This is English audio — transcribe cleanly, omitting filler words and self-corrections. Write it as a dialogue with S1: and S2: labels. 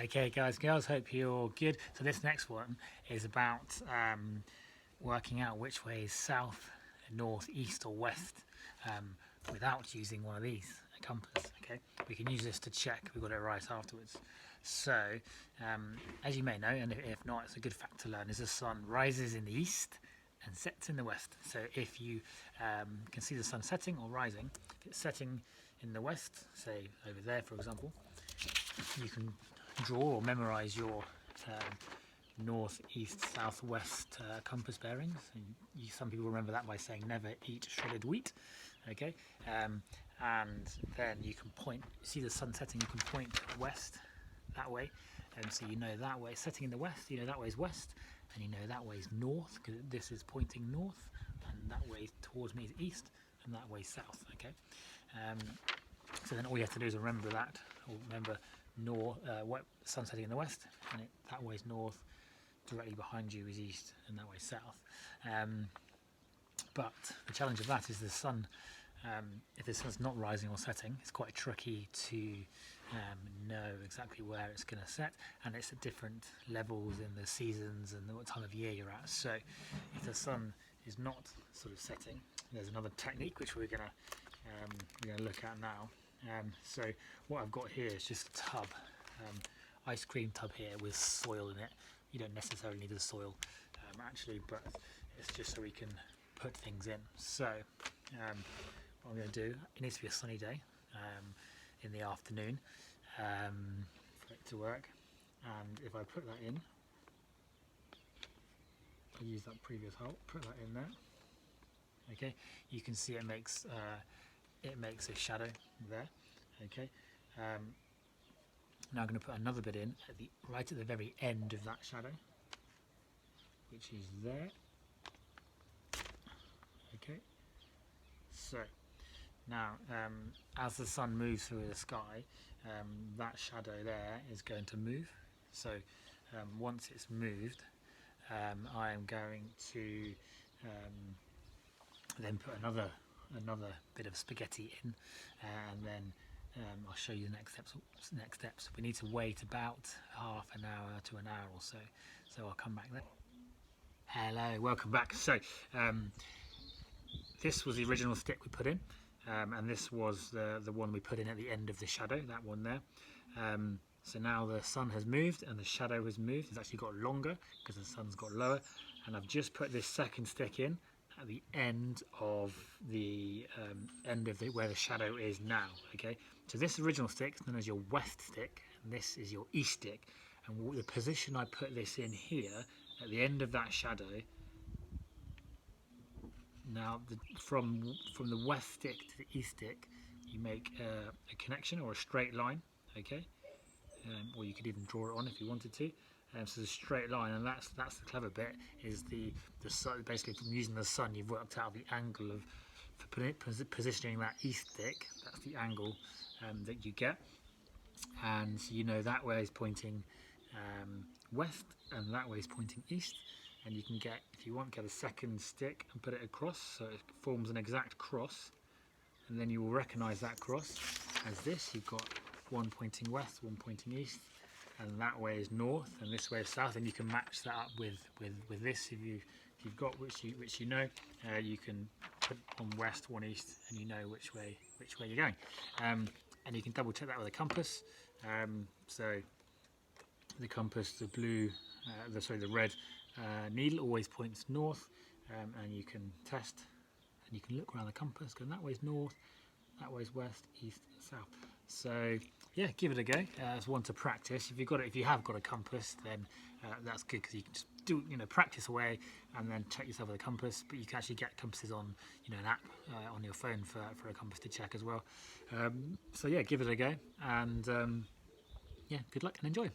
S1: Okay guys, girls, hope you're all good. So this next one is about working out which way is south, north, east or west without using one of these, a compass. Okay, we can use this to check we got it right afterwards. So as you may know, and if not, it's a good fact to learn, is the sun rises in the east and sets in the west. So if you can see the sun setting or rising, if it's setting in the west, say over there for example, you can draw or memorize your north, east, south, west compass bearings. And some people remember that by saying never eat shredded wheat. Okay, and then you can point, see the sun setting, you can point west that way, and so you know that way setting in the west, you know that way is west, and you know that way is north because this is pointing north, and that way towards me is east, and that way is south. Okay, so then all you have to do is remember that, or remember sun setting in the west, and that way is north, directly behind you is east, and that way is south. But the challenge of that is the sun, if the sun's not rising or setting, it's quite tricky to know exactly where it's going to set, and it's at different levels in the seasons and what time of year you're at. So if the sun is not sort of setting, there's another technique which we're going to look at now. So what I've got here is just a tub, ice cream tub here with soil in it. You don't necessarily need the soil actually, but it's just so we can put things in. So what I'm going to do, it needs to be a sunny day in the afternoon for it to work, and if I put that in, I use that previous hole, put that in there, okay, you can see it makes a shadow there. Okay, now I'm going to put another bit in right at the very end of that shadow, which is there. Okay, so now as the sun moves through the sky, that shadow there is going to move. So once it's moved, I am going to then put another bit of spaghetti in, and then I'll show you the next steps. We need to wait about half an hour to an hour or so I'll come back there. Hello, welcome back. So this was the original stick we put in, and this was the one we put in at the end of the shadow, that one there. So now the sun has moved and the shadow has moved. It's actually got longer because the sun's got lower, and I've just put this second stick in at the end of where the shadow is now. Okay, so this original stick is known as your west stick, and this is your east stick, and the position I put this in here at the end of that shadow. Now from the west stick to the east stick, you make a connection or a straight line. Okay, or you could even draw it on if you wanted to. So the straight line, and that's the clever bit, is the sun. Basically, from using the sun, you've worked out the angle for positioning that east stick. That's the angle that you get, and you know that way is pointing west, and that way is pointing east. And you can get, if you want, get a second stick and put it across, so it forms an exact cross, and then you will recognise that cross as this. You've got one pointing west, one pointing east, and that way is north and this way is south, and you can match that up with this if you've got which you know. You can put one west, one east, and you know which way you're going, and you can double check that with a compass. So the compass, the red needle always points north, and you can test and you can look around the compass going that way is north, that way is west, east, south. So yeah, give it a go. It's one to practice. If you have got a compass, then that's good because you can just do practice away and then check yourself with a compass. But you can actually get compasses on an app on your phone for a compass to check as well. So yeah, give it a go, and yeah, good luck and enjoy.